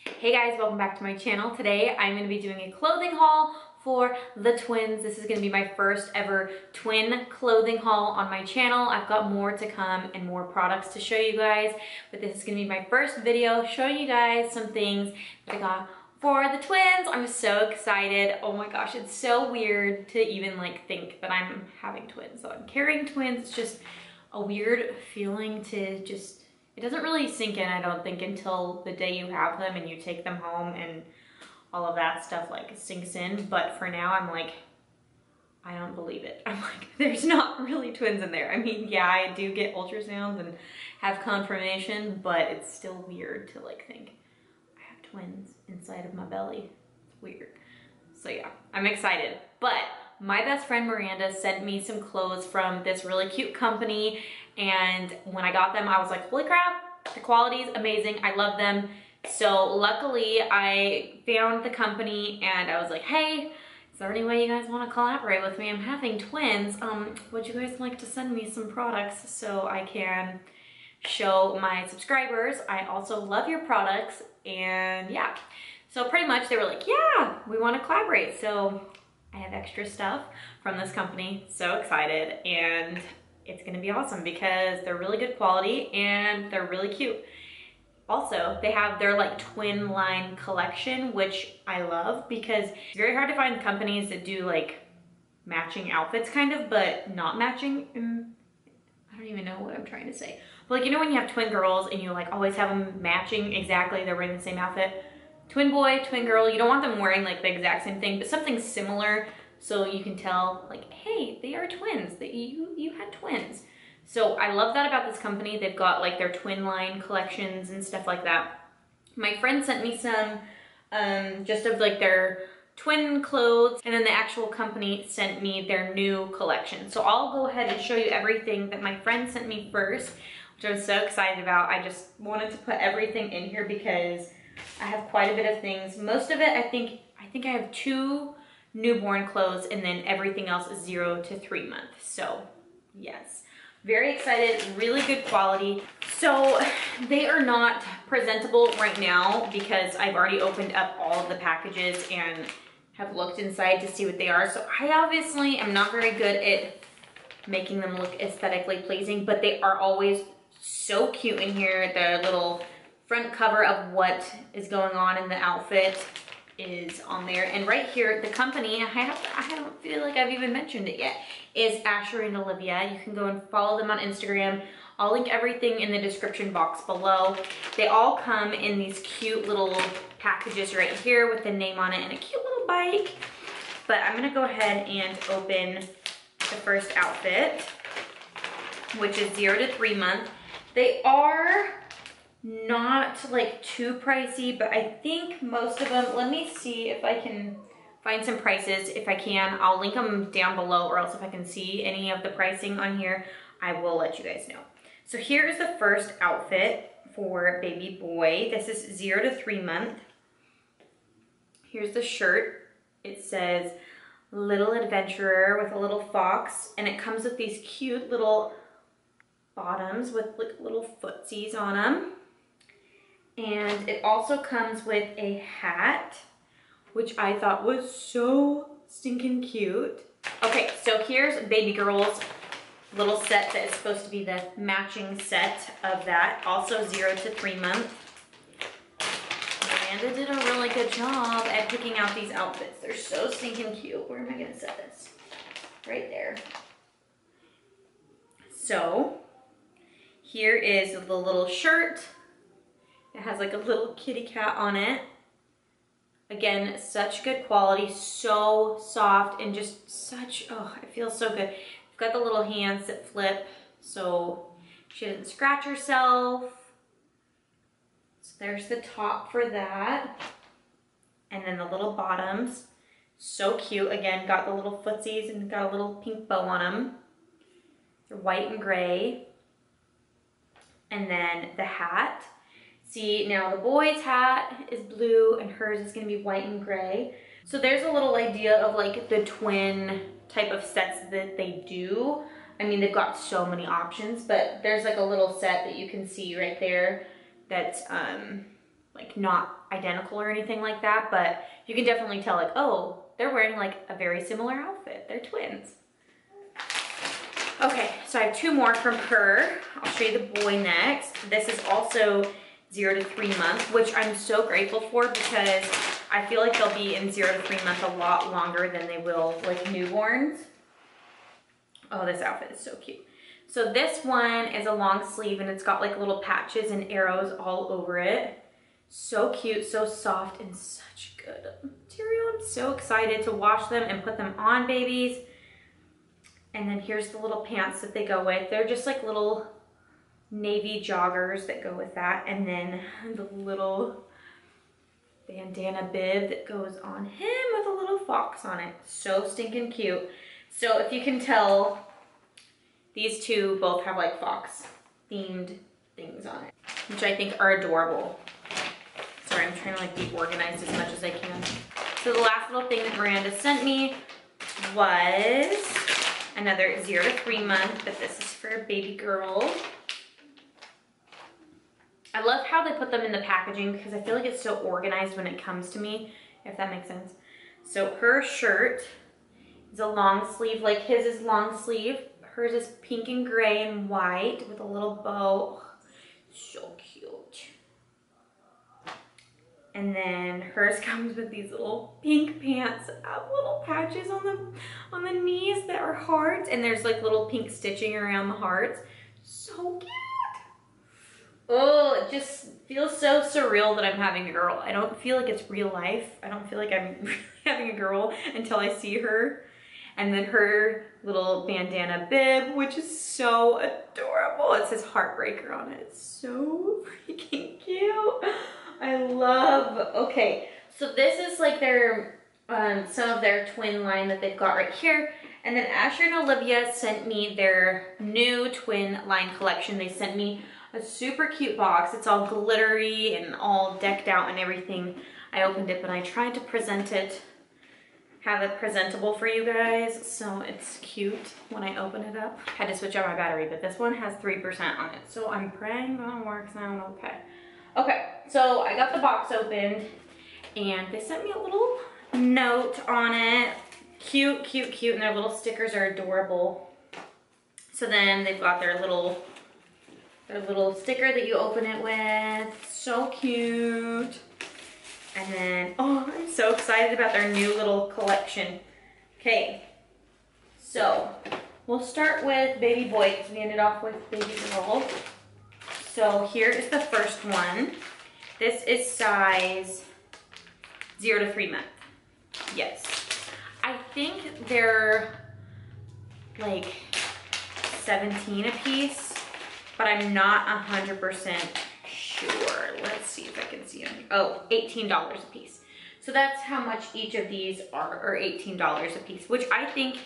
Hey guys, welcome back to my channel. Today I'm going to be doing a clothing haul for the twins. This is going to be my first ever twin clothing haul on my channel. I've got more to come and more products to show you guys, but this is going to be my first video showing you guys some things that I got for the twins. I'm so excited. Oh my gosh, it's so weird to even think that I'm having twins. So I'm carrying twins. It's just a weird feeling to just, it doesn't really sink in, I don't think, until the day you have them and you take them home and all of that stuff sinks in. But for now, I'm like, I don't believe it. I'm like, there's not really twins in there. I mean, yeah, I do get ultrasounds and have confirmation, but it's still weird to think I have twins inside of my belly. It's weird. So yeah, I'm excited. But my best friend Miranda sent me some clothes from this really cute company, and when I got them I was like, holy crap, the quality is amazing, I love them. So luckily I found the company and I was like, hey, is there any way you guys want to collaborate with me? I'm having twins. Would you guys like to send me some products so I can show my subscribers I also love your products? And yeah, so pretty much they were like, yeah, we want to collaborate. So I have extra stuff from this company. So excited, and it's gonna be awesome because they're really good quality and they're really cute. Also, they have their twin line collection, which I love because it's very hard to find companies that do matching outfits kind of, but not matching. I don't even know what I'm trying to say. But you know when you have twin girls and you always have them matching exactly, they're wearing the same outfit? Twin boy, twin girl, you don't want them wearing the exact same thing, but something similar so you can tell hey, they are twins, that you had twins. So I love that about this company. They've got their twin line collections and stuff like that. My friend sent me some just of their twin clothes, and then the actual company sent me their new collection. So I'll go ahead and show you everything that my friend sent me first, which I'm so excited about. I just wanted to put everything in here because I have quite a bit of things. Most of it, I think I have 2 newborn clothes, and then everything else is 0 to 3 months. So yes, very excited, really good quality. So they are not presentable right now because I've already opened up all of the packages and have looked inside to see what they are. So I obviously am not very good at making them look aesthetically pleasing, but they are always so cute in here. The little front cover of what is going on in the outfit is on there. And right here, the company, I don't feel like I've even mentioned it yet, is Asher&Olivia. You can go and follow them on Instagram. I'll link everything in the description box below. They all come in these cute little packages right here with the name on it and a cute little bike. But I'm gonna go ahead and open the first outfit, which is 0 to 3 month. They are not too pricey, but I think most of them, let me see if I can find some prices. If I can, I'll link them down below, or else if I can see any of the pricing on here, I will let you guys know. So here's the first outfit for baby boy. This is 0 to 3 month. Here's the shirt. It says Little Adventurer with a little fox, and it comes with these cute little bottoms with little footsies on them. And it also comes with a hat, which I thought was so stinking cute. Okay, so here's baby girl's little set that is supposed to be the matching set of that. Also 0 to 3 months. Amanda did a really good job at picking out these outfits. They're so stinking cute. Where am I gonna set this? Right there. So here is the little shirt. It has a little kitty cat on it. Again, such good quality, so soft, and just such, oh, it feels so good. You've got the little hands that flip so she doesn't scratch herself. So there's the top for that. And then the little bottoms, so cute. Again, got the little footsies and got a little pink bow on them. They're white and gray. And then the hat. See, now the boy's hat is blue and hers is gonna be white and gray. So there's a little idea of the twin type of sets that they do. I mean, they've got so many options, but there's a little set that you can see right there that's like not identical or anything like that, but you can definitely tell like, oh, they're wearing like a very similar outfit. They're twins. Okay, so I have 2 more from her. I'll show you the boy next. This is also 0 to 3 months, which I'm so grateful for because I feel like they'll be in 0 to 3 months a lot longer than they will like newborns. Oh, this outfit is so cute. So this one is a long sleeve and it's got like little patches and arrows all over it. So cute, so soft, and such good material. I'm so excited to wash them and put them on babies. And then here's the little pants that they go with. They're just like little navy joggers that go with that. And then the little bandana bib that goes on him with a little fox on it. So stinking cute. So if you can tell, these two both have like fox themed things on it, which I think are adorable. Sorry, I'm trying to like be organized as much as I can. So the last little thing that Miranda sent me was another 0 to 3 month, but this is for a baby girl. I love how they put them in the packaging because I feel like it's so organized when it comes to me, if that makes sense. So her shirt is a long sleeve, like his is long sleeve. Hers is pink and gray and white with a little bow. So cute. And then hers comes with these little pink pants that have little patches on the knees that are hearts, and there's like little pink stitching around the hearts. So cute. Oh, it just feels so surreal that I'm having a girl. I don't feel like it's real life. I don't feel like I'm really having a girl until I see her. And then her little bandana bib, which is so adorable. It says Heartbreaker on it. It's so freaking cute. I love, okay. So this is like their, some of their twin line that they've got right here. And then Asher and Olivia sent me their new twin line collection. They sent me a super cute box. It's all glittery and all decked out and everything. I opened it, but I tried to present it, have it presentable for you guys, so it's cute when I open it up. Had to switch out my battery, but this one has 3% on it, so I'm praying that works out okay. Okay, so I got the box opened, and they sent me a little note on it. Cute, cute, cute, and their little stickers are adorable. So then they've got their little sticker that you open it with. So cute. And then, oh, I'm so excited about their new little collection. Okay, so we'll start with baby boy because we ended off with baby girl. So here is the first one. This is size 0 to 3 month. Yes. I think they're like 17 a piece, but I'm not 100% sure. Let's see if I can see them. Oh, $18 a piece. So that's how much each of these are, or $18 a piece, which I think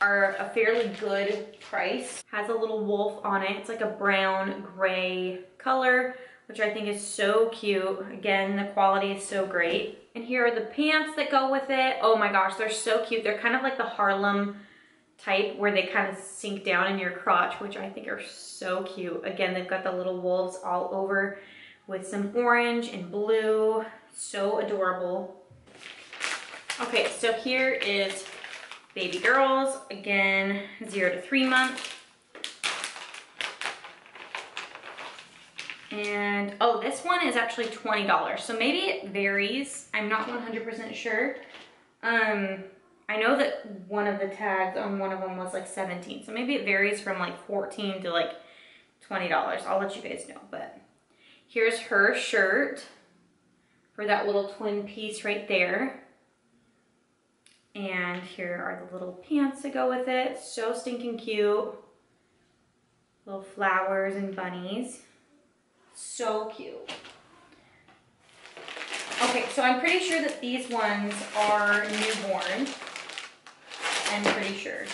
are a fairly good price. Has a little wolf on it. It's like a brown gray color, which I think is so cute. Again, the quality is so great. And here are the pants that go with it. Oh my gosh, they're so cute. They're kind of like the Harlem type where they kind of sink down in your crotch, which I think are so cute. Again, they've got the little wolves all over with some orange and blue. So adorable. Okay, so here is baby girls. Again, 0 to 3 month. And oh, this one is actually $20. So maybe it varies. I'm not 100% sure. I know that one of the tags on one of them was like 17. So maybe it varies from like 14 to like $20. I'll let you guys know. But here's her shirt for that little twin piece right there. And here are the little pants that go with it. So stinking cute. Little flowers and bunnies. So cute. Okay, so I'm pretty sure that these ones are newborn. I'm pretty sure.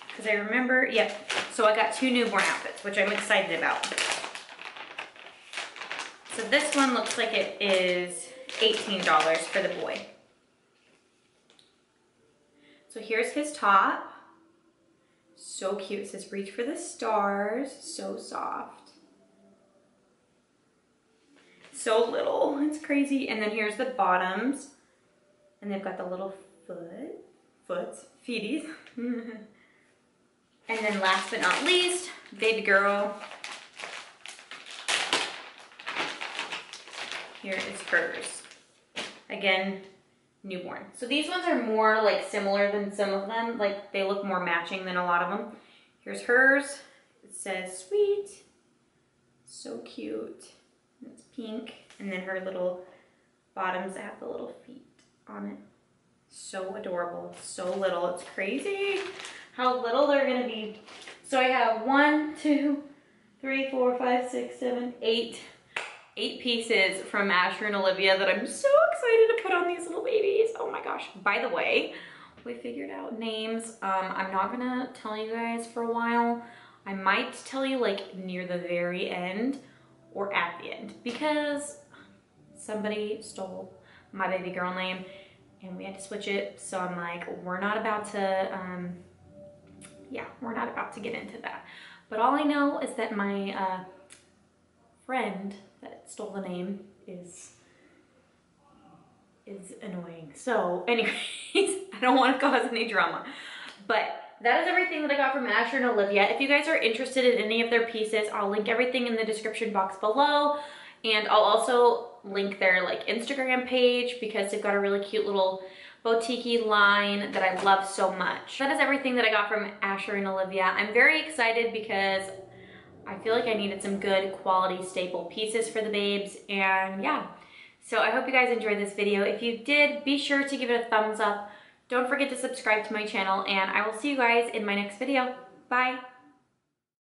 Because I remember, yep. So I got 2 newborn outfits, which I'm excited about. So this one looks like it is $18 for the boy. So here's his top. So cute. It says reach for the stars. So soft. so little, it's crazy. And then here's the bottoms. And they've got the little feeties. And then last but not least, baby girl. Here is hers. Again, newborn. So these ones are more like similar than some of them. Like they look more matching than a lot of them. Here's hers. It says sweet. So cute. It's pink. And then her little bottoms that have the little feet on it. So adorable. So little. It's crazy how little they're gonna be. So I have 1, 2, 3, 4, 5, 6, 7, 8 pieces from Asher and Olivia that I'm so excited to put on these little babies. Oh my gosh. By the way, we figured out names. I'm not gonna tell you guys for a while. I might tell you like near the very end or at the end because somebody stole my baby girl name and we had to switch it. So I'm like, we're not about to, yeah, we're not about to get into that. But all I know is that my friend that stole the name is annoying. So anyways, I don't want to cause any drama. But that is everything that I got from Asher and Olivia. If you guys are interested in any of their pieces, I'll link everything in the description box below. And I'll also link their like Instagram page because they've got a really cute little boutique line that I love so much. That is everything that I got from Asher and Olivia. I'm very excited because I feel like I needed some good quality staple pieces for the babes, and yeah. So I hope you guys enjoyed this video. If you did, be sure to give it a thumbs up. Don't forget to subscribe to my channel, and I will see you guys in my next video. Bye.